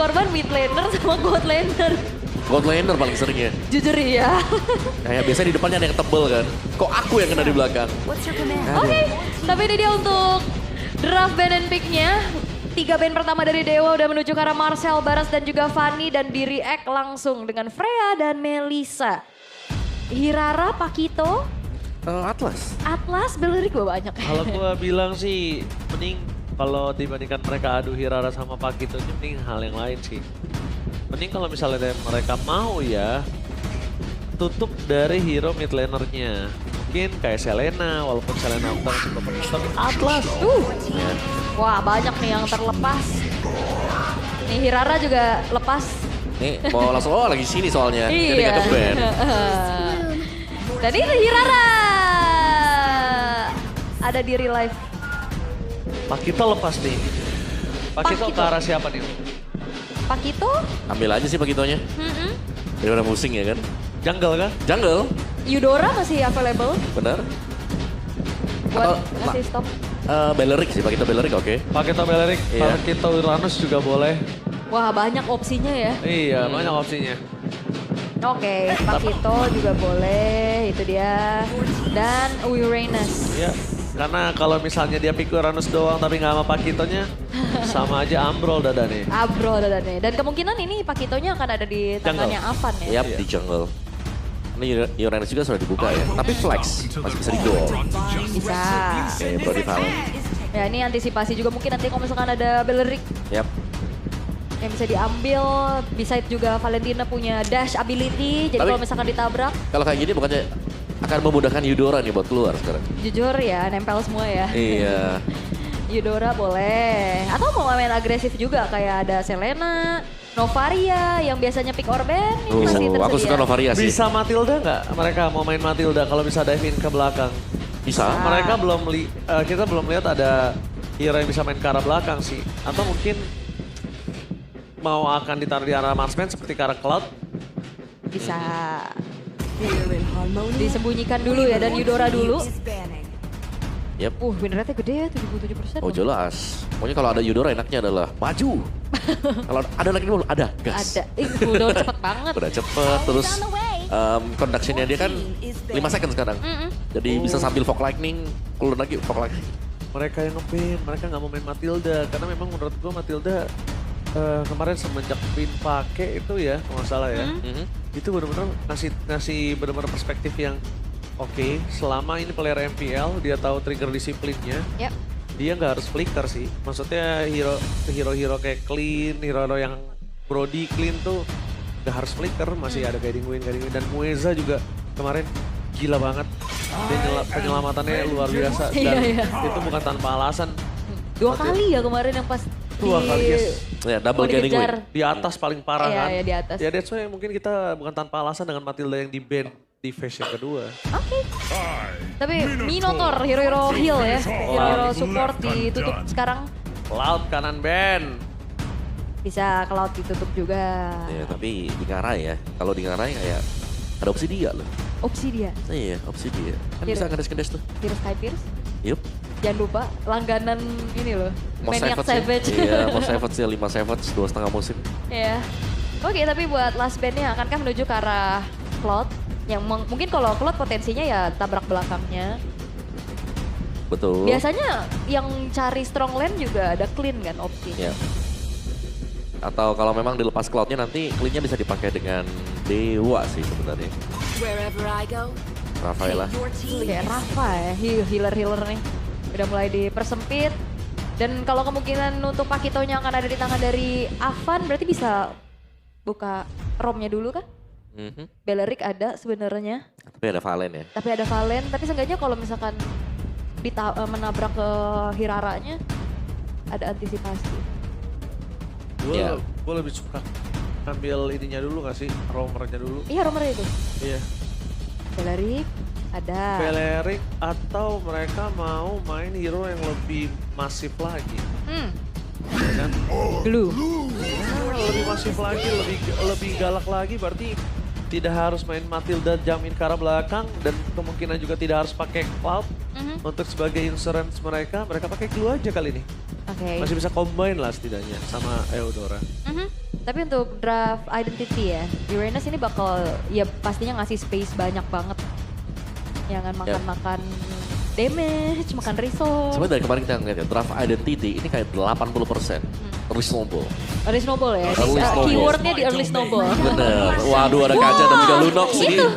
korban mid laner sama god laner. God laner paling sering ya. Jujur ya. Kayak biasanya di depannya ada yang tebel kan. Kok aku yang kena di belakang? Oke, tapi ini dia untuk draft band and pick-nya. 3 band pertama dari Dewa udah menuju ke arah Marcel, Baras dan juga Fanny. Dan di react langsung dengan Freya dan Melissa. Hirara, Pakito, Atlas. Atlas, Beleric gue banyak. Kalau gua bilang sih mending kalau dibandingkan mereka adu Hirara sama Pakito, mending hal yang lain sih. Mending kalau misalnya mereka mau ya, tutup dari hero mid lanernya. Mungkin kayak Selena, walaupun Selena udah super penuh, tapi Atlas. Ya. Wah banyak nih yang terlepas. Nih Hirara juga lepas. Nih mau langsung lagi sini soalnya. Jadi Iya. gak ke band. Dan ini Hirara. Ada di real life. Pakito lepas nih. Pakito ke Pakito. arah siapa nih? Pakito? Ambil aja sih pakitonya. Daripada pusing ya kan. Jungle kan? Jungle, Eudora masih available benar. buat Atau, ngasih stop. Beleric sih, Pakito Beleric oke. Pakito Beleric, Iya. Pakito Uranus juga boleh. Wah banyak opsinya ya. Iya, banyak opsinya. Oke, Pakito juga boleh, itu dia. Dan Uranus. Iya, karena kalau misalnya dia pick Uranus doang tapi nggak sama Pakitonya, sama aja ambrol dada nih. Abro nih. Dan kemungkinan ini Pakitonya akan ada di tangannya Avan ya. Yap, di jungle. Ini Uranus juga sudah dibuka ya. Tapi flex, masih bisa di-goal. Bisa. Oke, Brody Valen. Ya ini antisipasi juga mungkin nanti kalau misalkan ada Beleric Yap. yang bisa diambil. Besides juga Valentina punya dash ability. Jadi Tapi- kalau misalkan ditabrak, Kalau kayak gini bukannya akan memudahkan Eudora nih buat keluar sekarang. jujur ya nempel semua ya. Iya. Eudora boleh. Atau mau main agresif juga kayak ada Selena, Novaria yang biasanya pick Orban ini masih tersedia. Aku suka Novaria sih. Bisa Matilda nggak? Mereka mau main Matilda kalau bisa dive in ke belakang. Bisa. Mereka kita belum lihat ada hero yang bisa main ke arah belakang sih. Atau mungkin mau akan ditaruh di arah marksman seperti ke arah Cloud. Bisa. Disembunyikan dulu ya dan Eudora dulu. Yap. Win rate-nya gede ya 77%. Oh jelas. Pokoknya kalau ada Eudora enaknya adalah maju. Kalau ada lagi dulu, ada gas. Ada. Cooldown cepet banget. Udah cepet, terus conduction-nya dia kan 5 second sekarang. Jadi bisa sambil fog lightning, cooldown lagi fog lightning. Mereka yang nge-ban, mereka nggak mau main Matilda. Karena memang menurut gua Matilda kemarin semenjak Pin pakai itu ya, kalau nggak salah ya. Itu benar-benar ngasih benar-benar perspektif yang oke, selama ini player MPL dia tahu trigger disiplinnya, Yap. dia nggak harus flicker sih. Maksudnya hero-hero kayak Clean, hero yang Brody Clean tuh nggak harus flicker, masih ada guiding wind. Dan Mueza juga kemarin gila banget. Dia penyelamatannya luar biasa dan Iya. itu bukan tanpa alasan. 2 kali ya kemarin yang pas 2 kali yes. Ya, double mau getting dikejar. win. Di atas paling parah Iya, kan. iya, di atas. Ya that's why mungkin kita bukan tanpa alasan dengan Matilda yang di-ban di phase yang kedua. Oke. Tapi Minotaur, hero-hero heal ya. Hero-hero support ditutup sekarang. Cloud kanan ban. Bisa Cloud ditutup juga. Ya, tapi di Ngarai ya. Kalau di Ngarai kayak ada opsi dia loh. Opsi dia. Iya, opsi dia. Kan Hero. bisa ngedes-ngedes tuh. Pierce Sky Pierce. Yup. Jangan lupa langganan ini loh. Most Maniac Savage Savage. ya. Iya, Most Savage ya, 5 Savage, 2,5 musim. Iya. Oke, tapi buat last bandnya akankah menuju ke arah Cloud? Yang mungkin kalau Cloud potensinya ya tabrak belakangnya. Betul. Biasanya yang cari strong lane juga ada clean kan opsi. Ya. Atau kalau memang dilepas cloudnya nanti clean-nya bisa dipakai dengan Dewa sih sebenarnya. Wherever I go, Rafaela. your team Kayak Rafa ya, healer-healer nih. Udah mulai dipersempit. Dan kalau kemungkinan untuk Pakitonya akan ada di tangan dari Avan, berarti bisa buka romnya dulu kan? Mhm. Beleric ada sebenarnya, Tapi ada Valen ya. tapi ada Valen. Tapi seenggaknya kalau misalkan menabrak ke Hiraranya, ada antisipasi. Iya. Gue lebih suka ambil ininya dulu gak sih? Roamernya dulu. Iya romer itu. Iya. Beleric ada. Beleric atau mereka mau main hero yang lebih masif lagi. Ya kan? Glue. Nah, lebih masif lagi, lebih galak lagi berarti tidak harus main Matilda jam in ke arah belakang dan kemungkinan juga tidak harus pakai Cloud untuk sebagai insurance mereka pakai Glue aja kali ini. Oke. Masih bisa combine lah setidaknya sama Eudora. Tapi untuk draft identity ya, Uranus ini bakal ya pastinya ngasih space banyak banget. Jangan makan-makan damage, makan resource. Sebenarnya dari kemarin kita ngeliat ya, draft identity ini kayak 80% reasonable. Early snowball ya, Early snowball. keywordnya di early snowball. Bener, waduh ada kaca dan juga Lunox ini. Itu.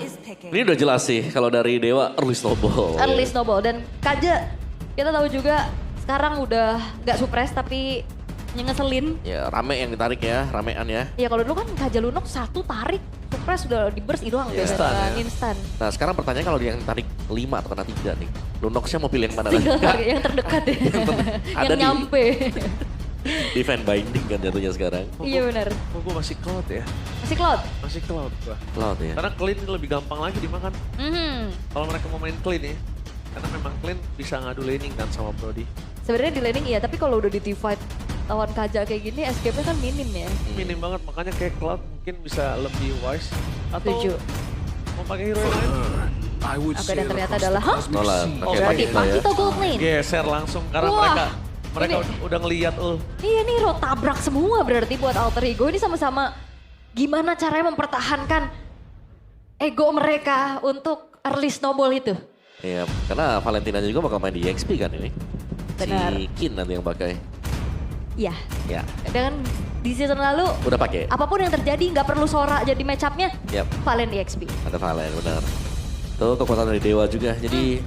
Ini udah jelas sih kalau dari Dewa early snowball. Early snowball dan Kaja kita tahu juga sekarang udah gak suppress tapi ngeselin. Ya rame yang ditarik ya, ramean ya. Ya kalau dulu kan Kaja Lunox satu tarik, suppress udah di burst hilang Instan ya. instan. Nah sekarang pertanyaan kalau dia yang tarik 5 atau kena 3 nih. Lunoxnya mau pilih yang mana? Tinggal tarik yang terdekat ya, Ada yang di- nyampe. Defend binding kan jatuhnya sekarang. Iya benar. Oh, gue masih Cloud ya. Masih Cloud. Masih Cloud gua. Cloud ya. Karena clean lebih gampang lagi dimakan. Mhm. Kalau mereka mau main clean ya. Karena memang clean bisa ngadu laning kan sama Brody. Sebenarnya di laning iya, tapi kalau udah di teamfight lawan Kaja kayak gini, escape-nya kan minim ya. Minim banget, makanya kayak Cloud mungkin bisa lebih wise. Atau Setuju. mau pakai hero yang lain. I would Oke, sail dan ternyata across adalah, the hah? cosmic Nolan, sea. pakai Berarti Magita ya. Magito gold lane. Geser langsung karena Wah, mereka ini- udah ngeliat Iya nih Ro tabrak semua berarti buat alter ego ini sama-sama gimana caranya mempertahankan ego mereka untuk early snowball itu. Iya, karena Valentina juga bakal main di EXP kan ini. Benar. Si Kin nanti yang pakai. Iya. Ya, Dan di season lalu udah pakai. apapun yang terjadi nggak perlu Sora jadi match up-nya. Yap, Valen EXP. ada Valen benar. Tuh kekuatan dari Dewa juga. Jadi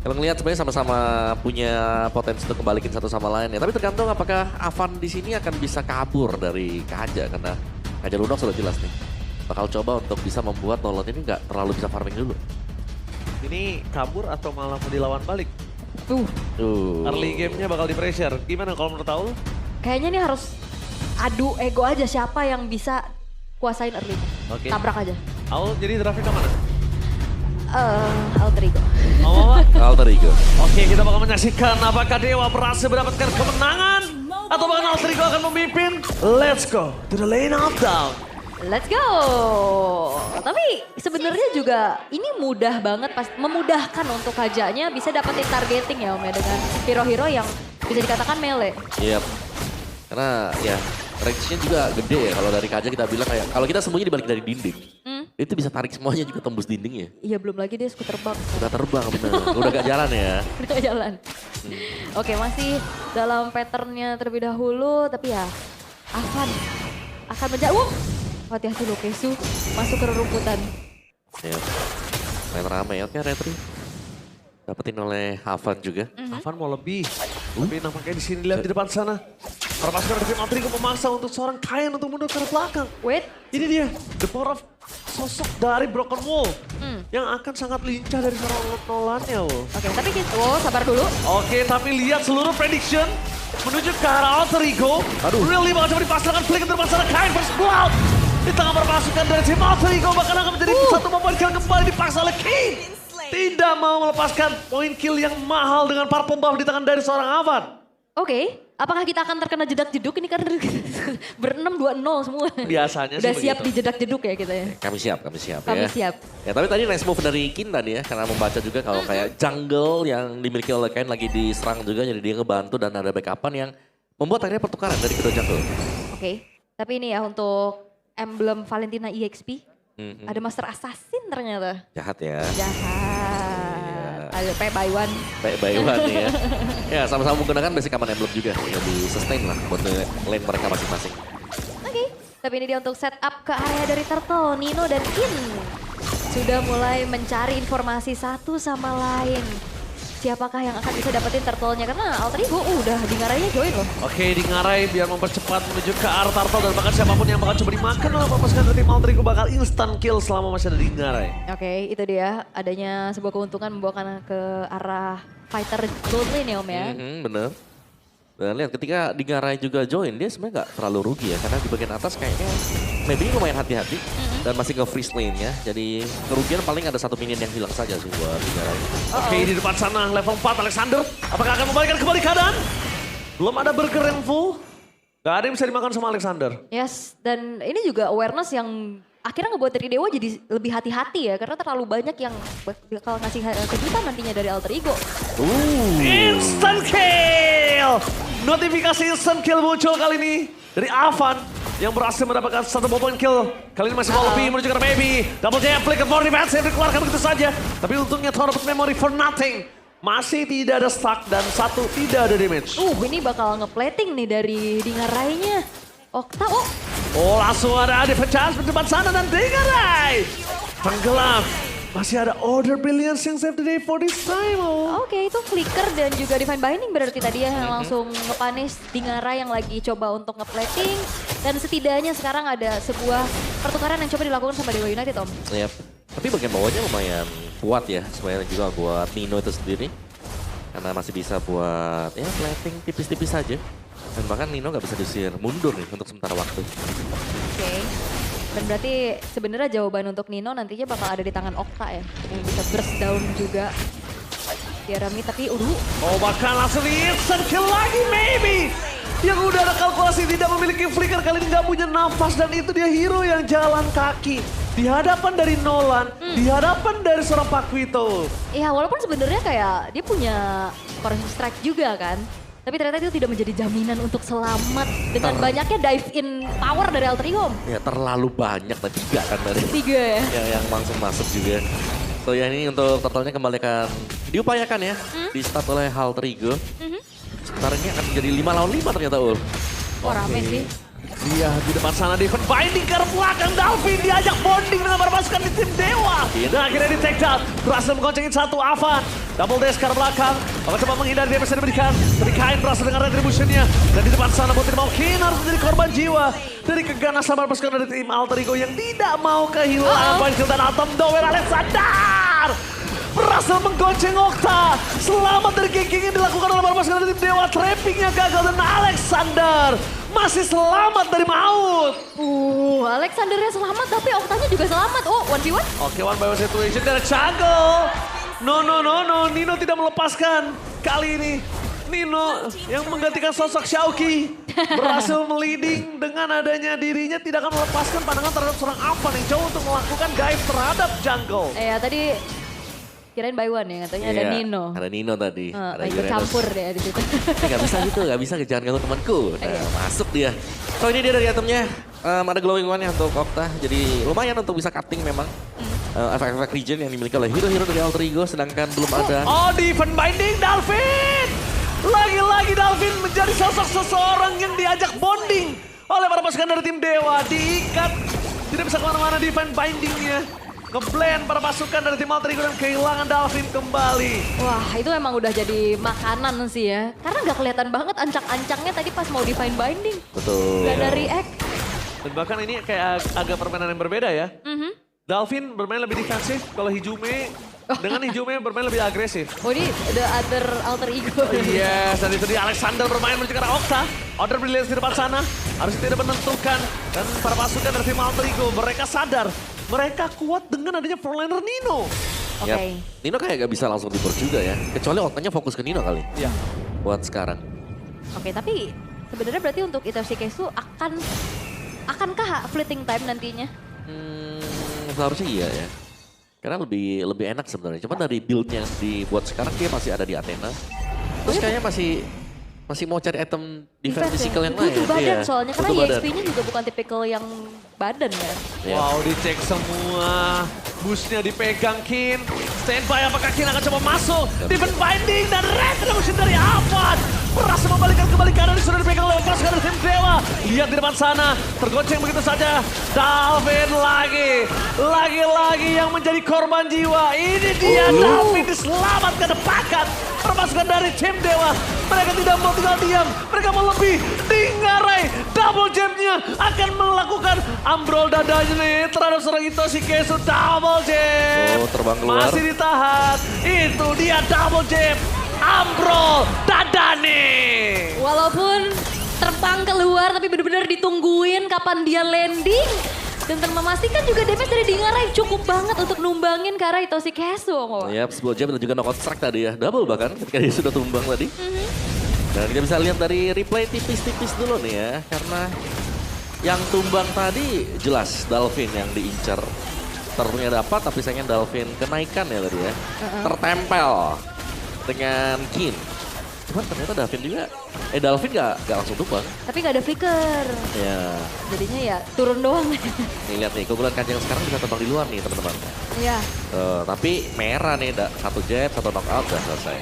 kalau ngelihat sebenarnya sama-sama punya potensi untuk kembalikin satu sama lain ya. Tapi tergantung apakah Avan di sini akan bisa kabur dari Kaja karena Kaja Lunox sudah jelas nih. Bakal coba untuk bisa membuat Nolan ini nggak terlalu bisa farming dulu. ini kabur atau malah mau dilawan balik. Tuh, Early game-nya bakal di pressure. Gimana kalau menurut Aul? kayaknya nih harus adu ego aja siapa yang bisa kuasain early. Oke. Tabrak aja. Aul jadi draftnya ke mana? Alter ego. Oh, Alter Ego. Oke, kita bakal menyaksikan apakah Dewa berhasil mendapatkan kemenangan atau bahkan Alter Ego akan memimpin. Let's go to the lane of down. Let's go. Tapi sebenarnya juga ini mudah banget, memudahkan untuk Kajanya bisa dapetin targeting ya Om ya dengan hero-hero yang bisa dikatakan melee. Iya. Karena ya range-nya juga gede ya kalau dari Kaja kita bilang kayak kalau kita sembunyi di balik dari dinding. Itu bisa tarik semuanya juga tembus dindingnya. Iya belum lagi dia skuter bug. Udah terbang bener. Udah gak jalan ya. Udah jalan. Oke masih dalam patternnya terlebih dahulu tapi ya Avan akan menjauh. Hati-hati lo Kesu masuk ke rerumputan. Ya. Main rame ya. Oke Retri. Dapetin oleh Havan juga. Avan mau lebih. Tapi nampaknya di sini lihat di depan sana. Para pasukan dari tim Alter Ego memaksa untuk seorang Kain untuk mundur ke belakang. Wait. Ini dia, the power of sosok dari Broken Wall. Yang akan sangat lincah dari seorang Nolannya. Oke tapi kita sabar dulu. Oke, tapi lihat seluruh prediction menuju ke arah Alter Ego. Really bakal coba dipasangkan flick ke depan sana. Kain versus Cloud. Di tengah perpasukan dari tim Alter Ego bahkan akan menjadi satu momen kill kembali dipaksa oleh Kain. Tidak mau melepaskan poin kill yang mahal dengan purple buff di tangan dari seorang Avan. Oke, apakah kita akan terkena jedak-jeduk ini kan berenam 2-0 semua. Biasanya sih Udah siap begitu. di jedak-jeduk ya kita ya. Kami siap Kami ya. siap. Ya tapi tadi nice move dari Kin tadi ya. Karena membaca juga kalau kayak jungle yang dimiliki oleh Kain lagi diserang juga. Jadi dia ngebantu dan ada backupan yang membuat akhirnya pertukaran dari kedua jungle. Oke, tapi ini ya untuk emblem Valentina EXP. Ada Master Assassin ternyata. Jahat ya. Jahat. Ada pay by one. By one nih ya. Ya sama-sama menggunakan basic command emblem juga. Yang di sustain lah buat lane mereka masing-masing. Oke, tapi ini dia untuk setup ke area dari Turtle, Nino dan Kin. Sudah mulai mencari informasi satu sama lain. Siapakah yang akan bisa dapetin turtle-nya? Karena Alter Ego udah di ngarainya join loh. Oke, di ngarai biar mempercepat menuju ke arah Turtle dan bahkan siapapun yang bakal coba dimakan oleh pasukan dari tim Alter Ego bakal instant kill selama masih ada di ngarai. Oke, itu dia adanya sebuah keuntungan membawakan ke arah fighter gold lane ya Om ya. Bener. Dan lihat ketika di ngarai juga join, dia sebenarnya nggak terlalu rugi ya. Karena di bagian atas kayaknya maybe lumayan hati-hati. Dan masih ke freeze lane ya. Jadi kerugian paling ada satu minion yang hilang saja sih buat di ngarai. Oke, di depan sana level 4 Alexander. Apakah akan membalikan kembali keadaan? Belum ada burger yang full. Gak ada yang bisa dimakan sama Alexander. Yes, dan ini juga awareness yang akhirnya ngebuat dari Dewa jadi lebih hati-hati ya. Karena terlalu banyak yang bakal ngasih kejutan nantinya dari Alter Ego. Instant kill! Notifikasi instant kill muncul kali ini dari Avan. yang berhasil mendapatkan satu point kill. Kali ini masih mau lebih menuju ke maybe. Double jab, flicker for defense yang dikeluarkan begitu saja. Tapi untungnya Thor dapat memory for nothing. Masih tidak ada stuck dan satu tidak ada damage. Ini bakal ngeplating nih dari Dingarainya. Okta, Oh langsung ada defense chance di depan sana dan Dingarai. Tenggelam. Masih ada Order Brilliance yang save the day for this time. Oke, itu Flicker dan juga Divine Binding berarti tadi ya yang langsung nge-punish Dingarai yang lagi coba untuk nge-plating. Dan setidaknya sekarang ada sebuah pertukaran yang coba dilakukan sama Dewa United, Om. Yap. Tapi bagian bawahnya lumayan kuat ya, sebenarnya juga buat Nino itu sendiri. Karena masih bisa buat ya plating tipis-tipis saja. Dan bahkan Nino nggak bisa diusir mundur nih untuk sementara waktu. Oke. Dan berarti sebenarnya jawaban untuk Nino nantinya bakal ada di tangan Okta ya. Yang bisa burst down juga. Jeremy tapi Oh bahkan langsung instant kill lagi maybe. Yang udah ada kalkulasi tidak memiliki flicker kali ini nggak punya nafas dan itu dia hero yang jalan kaki. Di hadapan dari Nolan, di hadapan dari seorang Paquito. ya walaupun sebenarnya kayak dia punya Corruption Strike juga kan. Tapi ternyata itu tidak menjadi jaminan untuk selamat dengan banyaknya dive in power dari Alter Ego. Ya terlalu banyak dan 3 kan dari 3 ya. yang langsung masuk juga. So ya ini untuk totalnya kembalikan diupayakan ya. Di start oleh Alter Ego. Sementara ini akan menjadi 5 lawan 5 ternyata Ul. Oh rame sih. Dia di depan sana Divine Binding ke belakang Dalvin diajak bonding dengan para pasukan di tim Dewa. Dan akhirnya di take down. Berhasil menggoncengin satu Avan. Double dash ke arah belakang. Akan coba menghindari dia bisa diberikan. Tapi Kain berhasil dengan retributionnya. Dan di depan sana mau tidak mau Kain harus menjadi korban jiwa. Dari keganasan para pasukan dari tim Alter Ego yang tidak mau kehilangan point kill dan Atom Dower Alexander. Berhasil menggonceng Okta. Selamat dari ganking yang dilakukan oleh para pasukan dari tim Dewa. Trappingnya gagal dan Alexander masih selamat dari maut. Alexandernya selamat tapi Oktanya juga selamat. 1v1. Oke, one by one situation dari jungle. No. Nino tidak melepaskan. Kali ini Nino yang menggantikan sosok Xiaoqi berhasil meliding dengan adanya dirinya tidak akan melepaskan pandangan terhadap seorang Avan yang coba untuk melakukan dive terhadap jungle. Ya tadi kirain by one ya katanya ada Nino. Ada Nino tadi. Ada Ikut Uranus. campur deh di situ. Gak bisa gitu, gak bisa jangan ganggu temanku. Nah, masuk dia. So ini dia dari itemnya. Ada glowing one ya untuk Okta. Jadi lumayan untuk bisa cutting memang. Efek-efek region yang dimiliki oleh hero-hero dari Alter Ego. Sedangkan belum ada. Divine Binding Dalvin. Lagi-lagi Dalvin menjadi sosok seseorang yang diajak bonding oleh para pasukan dari tim Dewa. Diikat. Tidak bisa kemana-mana Divine Bindingnya. Ngeblend para pasukan dari tim Alter Ego dan kehilangan Dalvin kembali. Wah itu emang udah jadi makanan sih ya. Karena nggak kelihatan banget ancang-ancangnya tadi pas mau Divine Binding. Betul. Gak ada react. Dan bahkan ini kayak agak permainan yang berbeda ya. Dalvin bermain lebih defensif, kalau Hijume dengan Hijume bermain lebih agresif. Ini the other Alter Ego. Yes, dan itu dia Alexander bermain menuju ke arah Okta. Order Brilliance di depan sana harus tidak menentukan. Dan para pasukan dari tim Alter Ego mereka sadar mereka kuat dengan adanya frontliner Nino. Oke. Yap. Nino kayak gak bisa langsung dibur juga ya. Kecuali Oktanya fokus ke Nino kali. Iya. Buat sekarang. Oke, tapi sebenarnya berarti untuk Itachi Kesu akankah fleeting time nantinya? Seharusnya iya ya. Karena lebih enak sebenarnya. Cuma dari build yang dibuat sekarang dia masih ada di Athena. Terus kayaknya masih mau cari item defense physical yang lain. Butuh badan Iya, soalnya karena butuh badan. EXP-nya juga bukan tipikal yang badan ya. Iya. Wow, dicek semua. Busnya dipegang Kin. Standby apakah Kin akan coba masuk. Divine Binding dan retribution dari Avan. Berhasil membalikkan kembali kanan sudah dipegang oleh pasukan dari tim Dewa. Lihat di depan sana. Tergonceng begitu saja. Dalvin lagi yang menjadi korban jiwa. Ini dia Dalvin diselamatkan depakan. Perpasukan dari tim Dewa. Mereka tidak mau tinggal diam. Mereka mau lebih. Dingarai. Double jab-nya akan melakukan ambrol dadanya nih terhadap seorang Itachi Kesu. Double jab. Oh, terbang keluar. Masih ditahan. Itu dia double jab. Ambrol dadane. Walaupun terbang keluar tapi benar-benar ditungguin kapan dia landing. Dan memastikan juga damage dari Dingarai cukup banget untuk numbangin ke arah Itachi Kesu. Yap, sebuah jab dan juga knockout strike tadi ya. Double bahkan ketika dia sudah tumbang tadi. Dan kita bisa lihat dari replay tipis-tipis dulu nih ya. Karena yang tumbang tadi jelas Dalvin yang diincar. Terpunya dapat tapi sayangnya Dalvin kenaikan ya tadi ya. Tertempel dengan Kin. Cuman ternyata Dalvin nggak langsung tumbang. Tapi nggak ada flicker. Ya, Jadinya ya turun doang. nih lihat nih, keunggulan Kanjeng sekarang bisa terbang di luar nih teman-teman. Iya. Tapi merah nih, satu jet, satu knockout udah selesai.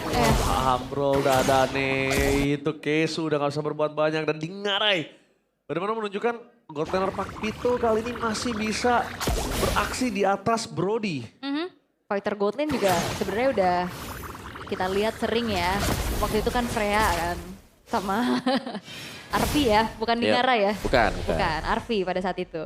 Paham bro, udah ada nih. Itu Kesu udah gak bisa berbuat banyak dan Dingarai. Benar-benar menunjukkan God Laner Pakito kali ini masih bisa beraksi di atas Brody. Fighter Goldlane juga sebenarnya udah kita lihat sering ya. Waktu itu kan Freya kan sama Arfi ya, bukan Dingara ya. Bukan. Bukan, Arfi pada saat itu.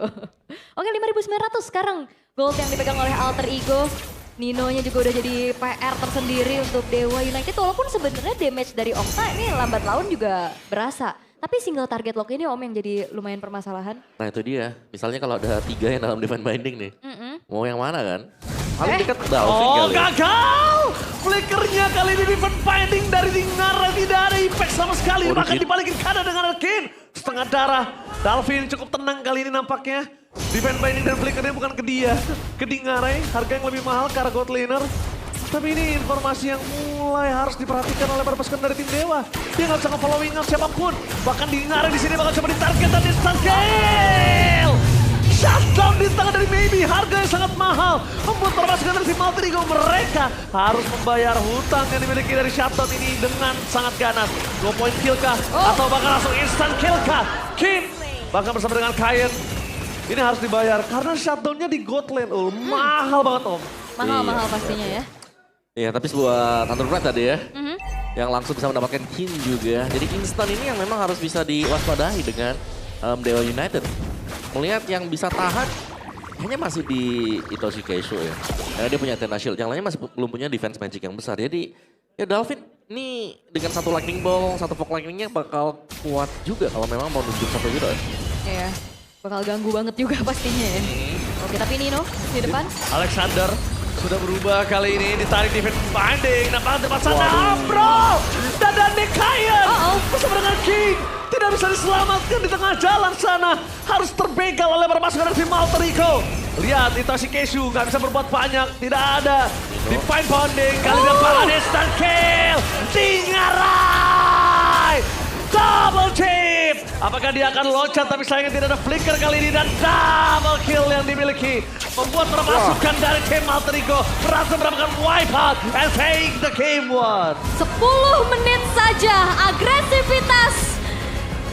Oke 5.900 sekarang gold yang dipegang oleh Alter Ego. Ninonya juga udah jadi PR tersendiri untuk Dewa United. Walaupun sebenarnya damage dari Okta ini lambat laun juga berasa. Tapi single target lock ini Om yang jadi lumayan permasalahan. Nah itu dia, misalnya kalau ada 3 yang dalam Divine Binding nih, mau yang mana kan? Paling dekat Dalvin Oh kali. gagal! Flickernya kali ini Divine Binding dari Dingara tidak ada impact sama sekali. Oh, Bahkan Arkin. dibalikin kanan dengan Arkin. Setengah darah. Dalvin cukup tenang kali ini nampaknya. Divine Binding dan flickernya bukan ke dia. Ke Dingarai, harga yang lebih mahal karena God Laner. Tapi ini informasi yang mulai harus diperhatikan oleh para pasukan dari tim Dewa. Dia nggak bisa nge-following up siapapun. Bahkan Dingarai di sini bakal coba ditarget dan instant kill. Shutdown di tangan dari Maybe, harga yang sangat mahal. Membuat para pasukan dari tim Alter Ego mereka harus membayar hutang yang dimiliki dari shutdown ini dengan sangat ganas. 2 point kill kah? Atau bahkan langsung instant kill kah? Kim bahkan bersama dengan Kayen. Ini harus dibayar karena shutdownnya di God Lane. Mahal banget Om. Mahal-mahal pastinya ya. Iya, tapi sebuah Thunderblade tadi ya, yang langsung bisa mendapatkan kin juga. Jadi instan ini yang memang harus bisa diwaspadai dengan Dewa United. Melihat yang bisa tahan, kayaknya masih di Itoshi Keisho ya. Karena dia punya Athena Shield, yang lainnya masih belum punya defense magic yang besar. Jadi ya Dalvin ini dengan satu lightning ball, satu fog lightningnya bakal kuat juga kalau memang mau nunjuk satu hero ya. Iya, bakal ganggu banget juga pastinya ya. Oke tapi Nino di depan. Alexander sudah berubah kali ini, ditarik defense binding. Nampak tempat sana, bro! Dadane Kayen bersama dengan King. Tidak bisa diselamatkan di tengah jalan sana. Harus terbegal oleh para pasukan dari tim Alter Ego. Lihat, Itoshi Keishu nggak bisa berbuat banyak. Tidak ada. Divine Bonding, kali ini para instant kill. Dingarai! Double chip! Apakah dia akan loncat tapi sayangnya tidak ada flicker kali ini dan double kill yang dimiliki. Membuat para pasukan dari tim Alter Ego berhasil mendapatkan wipeout and take the game one. 10 menit saja agresivitas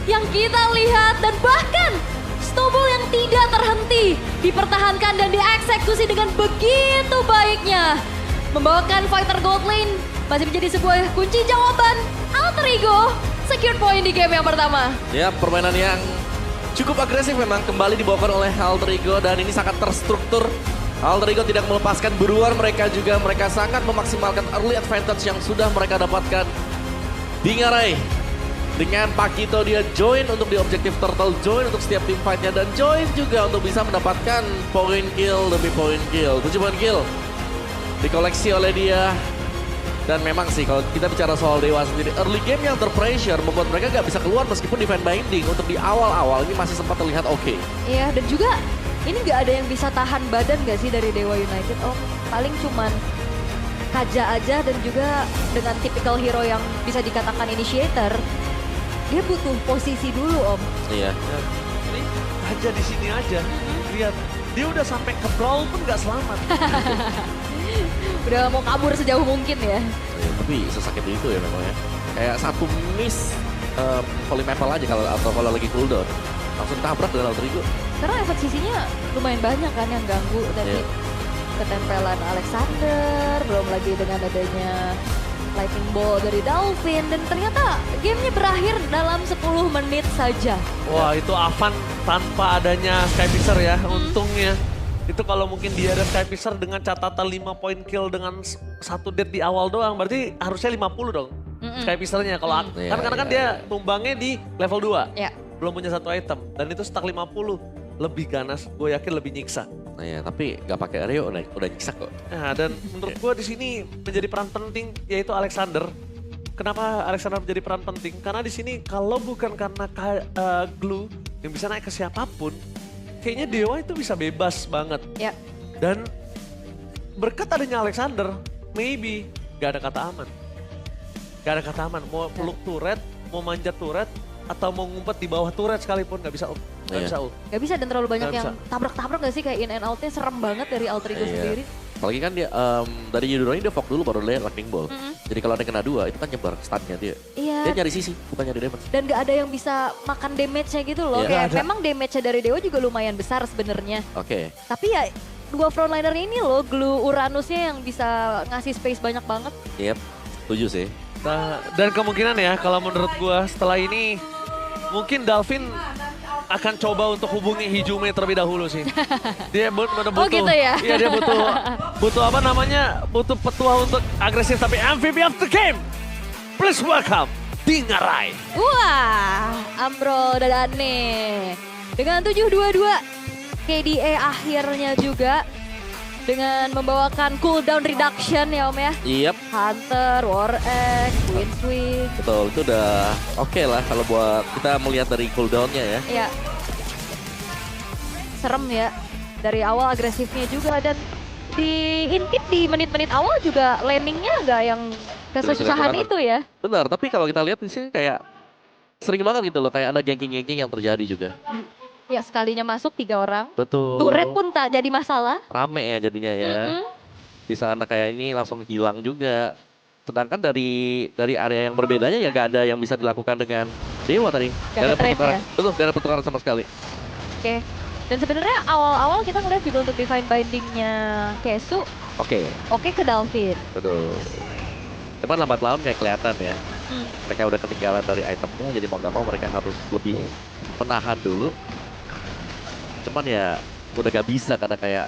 yang kita lihat dan bahkan snowball yang tidak terhenti dipertahankan dan dieksekusi dengan begitu baiknya. Membawakan fighter gold lane masih menjadi sebuah kunci jawaban. Alter Ego secure point di game yang pertama. Ya, permainan yang cukup agresif memang kembali dibawakan oleh Alter Ego dan ini sangat terstruktur. Alter Ego tidak melepaskan buruan mereka juga. Mereka sangat memaksimalkan early advantage yang sudah mereka dapatkan. Dingarai dengan Pakito dia join untuk di objektif turtle, join untuk setiap team fight-nya dan join juga untuk bisa mendapatkan point kill demi point kill. 7 point kill dikoleksi oleh dia. Dan memang sih kalau kita bicara soal Dewa sendiri, early game yang terpressure membuat mereka gak bisa keluar meskipun defense binding untuk di awal-awal ini masih sempat terlihat oke. Iya dan juga ini nggak ada yang bisa tahan badan gak sih dari Dewa United Om? Paling cuman Kaja aja dan juga dengan typical hero yang bisa dikatakan initiator. Dia butuh posisi dulu Om. Iya. Dan ini aja di sini aja. Lihat, dia udah sampai ke brawl pun nggak selamat. Udah mau kabur sejauh mungkin ya. Tapi sesakit itu ya memang ya. Kayak satu miss volley maple aja kalau lagi cooldown. Langsung tabrak dengan Alter Ego. Karena efek sisinya lumayan banyak kan yang ganggu tadi. Iya. Ketempelan Alexander, belum lagi dengan adanya lightning ball dari Dalvin. Dan ternyata gamenya berakhir dalam 10 menit saja. Wah itu Avan tanpa adanya Skyfisher ya, untungnya. Itu kalau mungkin dia ada Skyfisher dengan catatan 5 point kill dengan 1 death di awal doang, berarti harusnya 50 dong. Skyfishernya kalau Iya, karena kan iya. dia tumbangnya di level 2. Ya. Belum punya 1 item dan itu stack 50. Lebih ganas, gue yakin lebih nyiksa. Nah ya, tapi gak pakai Areo udah nyiksa kok. Nah, dan menurut gue di sini menjadi peran penting yaitu Alexander. Kenapa Alexander menjadi peran penting? Karena di sini kalau bukan karena Glue yang bisa naik ke siapapun, kayaknya Dewa itu bisa bebas banget. Ya. Dan berkat adanya Alexander, maybe gak ada kata aman. Gak ada kata aman. Mau peluk turret, mau manjat turret, atau mau ngumpet di bawah turret sekalipun gak bisa ult. Gak Iya. bisa ult. Gak bisa dan terlalu banyak Nggak yang bisa. tabrak-tabrak gak sih kayak in and out-nya serem banget dari Altrigo Iya. sendiri. Apalagi kan dia dari Yudora ini dia fok dulu baru dia lightning bolt. Mm-mm. Jadi kalau ada yang kena 2 itu kan nyebar stunnya dia. Dia Iya. nyari sisi, bukan nyari damage. Dan gak ada yang bisa makan damage-nya gitu loh. Iya. Kayak Nggak ada. memang damage-nya dari Dewa juga lumayan besar sebenarnya. Oke. Tapi ya dua frontliner ini loh, Glue Uranusnya yang bisa ngasih space banyak banget. Yep, setuju sih. Nah, dan kemungkinan ya kalau menurut gua setelah ini mungkin Dalvin akan coba untuk hubungi Hijume terlebih dahulu sih. Dia benar butuh. gitu ya? Iya dia butuh apa namanya? Butuh petua untuk agresif tapi MVP of the game. Please welcome Dingarai. Wah, Ambrol dan Dane. Dengan 7-2-2, KDA akhirnya juga dengan membawakan cooldown reduction ya Om ya. Yep, Hunter, War Egg, Queen Swing. betul. Itu udah oke lah kalau buat kita melihat dari cooldown-nya ya. Ya, serem ya. Dari awal agresifnya juga dan di intip di menit-menit awal juga landingnya nggak yang kesusahan Banget. itu ya. Benar, tapi kalau kita lihat di sini kayak sering banget gitu loh, kayak ada ganking-ganking yang terjadi juga. Ya sekalinya masuk 3 orang. Betul. Turret pun tak jadi masalah. Rame ya jadinya ya. Mm-mm. Di sana kayak ini langsung hilang juga. Sedangkan dari area yang berbedanya ya gak ada yang bisa dilakukan dengan Dewa tadi. Gak ada trade pertukaran, ya? betul, gak ada pertukaran sama sekali. Oke. Dan sebenarnya awal-awal kita ngeliat juga untuk divine bindingnya Kesu Oke, oke ke Dalvin. betul. Cuman lambat laun kayak kelihatan ya. Hmm. Mereka udah ketinggalan dari itemnya, jadi mau gak mau mereka harus lebih menahan dulu. Cuman ya udah gak bisa karena kayak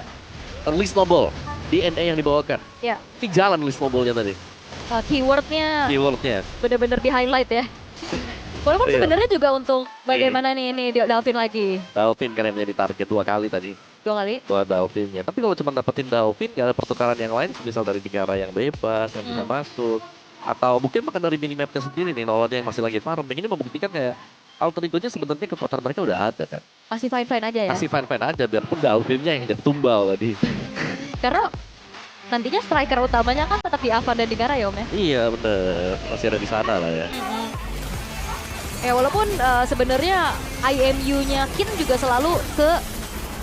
early snowball, DNA yang dibawakan. Ya, Ini jalan early snowballnya tadi, keywordnya keywordnya. bener-bener di highlight ya. Walaupun Iya. sebenarnya juga untuk bagaimana nih ini Dalvin lagi Dalvin kan yang menjadi target 2 kali tadi. 2 kali. Buat Dalvinnya. Tapi kalau cuma dapetin Dalvin, gak ada pertukaran yang lain, misal dari Digara yang bebas, yang bisa masuk. Atau mungkin bahkan dari minimapnya sendiri nih, Nolodnya yang masih lagi farm. Yang ini membuktikan kayak alter ego-nya sebenarnya kekuatan mereka udah ada kan. Masih fine-fine aja ya. Masih fine-fine aja, biarpun Dalvinnya yang jadi tumbal tadi. Karena nantinya striker utamanya kan tetap di Avan dan Digara ya Om ya. Iya bener, masih ada di sana lah ya. Ya walaupun sebenarnya IMU-nya Kin juga selalu ke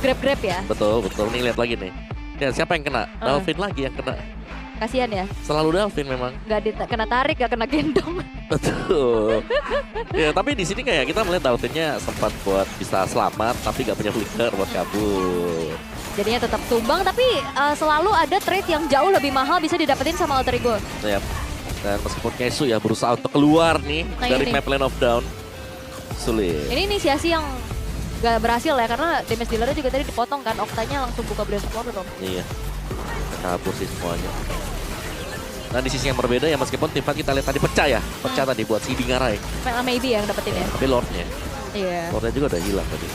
grab-grab ya. Betul, betul. Nih lihat lagi nih. Ya, siapa yang kena? Dalvin lagi yang kena. Kasihan ya. Selalu Dalvin memang. Kena tarik, gak kena gendong. Betul. Ya, tapi di sini kayak kita melihat Dalvinnya sempat buat bisa selamat, tapi gak punya flicker buat kabur. Jadinya tetap tumbang, tapi selalu ada trade yang jauh lebih mahal bisa didapetin sama Alter Ego. Yap. Dan meskipun Kesu ya berusaha untuk keluar nih Nah, dari ini. map Lane of Down, sulit. Ini inisiasi yang gak berhasil ya, karena damage dealernya juga tadi dipotong kan, Oktanya langsung buka Blaze of Order dong. Iya. Kabur sih semuanya. Nah di sisi yang berbeda ya meskipun tim fight kita lihat tadi pecah ya. Pecah tadi buat si Dingarai. Maybe yang dapetin ya. Tapi Lordnya. Iya. Lordnya juga udah hilang tadi.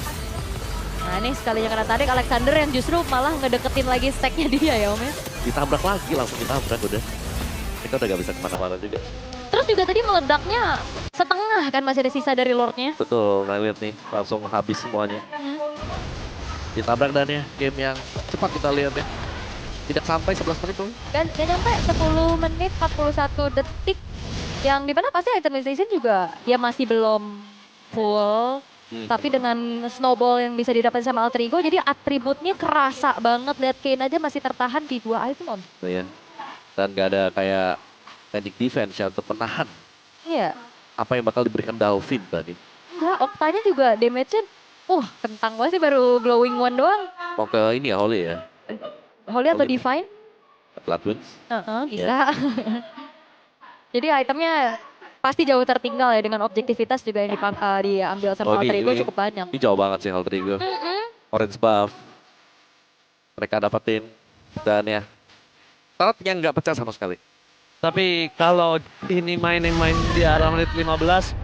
Nah ini sekalinya kena tarik, Alexander yang justru malah ngedeketin lagi stacknya dia ya Om ya. Ditabrak lagi, langsung ditabrak udah. Kita udah gak bisa kemana-mana juga. Terus juga tadi meledaknya setengah kan, masih ada sisa dari Lordnya. Betul, nah lihat nih langsung habis semuanya. Ditabrak dan ya game yang cepat kita lihat ya. Tidak sampai 11 menit tuh. Gak nyampe 10 menit 41 detik. Yang dimana pasti itemization juga ya masih belum full. Tapi dengan snowball yang bisa didapat sama Alter Ego, jadi atributnya kerasa banget. Lihat Kane aja masih tertahan di 2 item Om. Tuh ya. Dan gak ada kayak magic defense ya untuk menahan Iya. apa yang bakal diberikan Dalvin tadi. Enggak, Oktanya juga damage-nya kentang banget sih, baru glowing one doang. Mau ke ini ya Holly ya. Holy atau Holy. Divine? Bloodwinds. Bisa. Jadi itemnya pasti jauh tertinggal ya, dengan objektivitas juga yang diambil sama Alter Ego cukup banyak. Ini jauh banget sih Alter Ego. Orange buff. Mereka dapetin. Dan ya. Tarot yang nggak pecah sama sekali. Tapi kalau ini main di arah menit 15,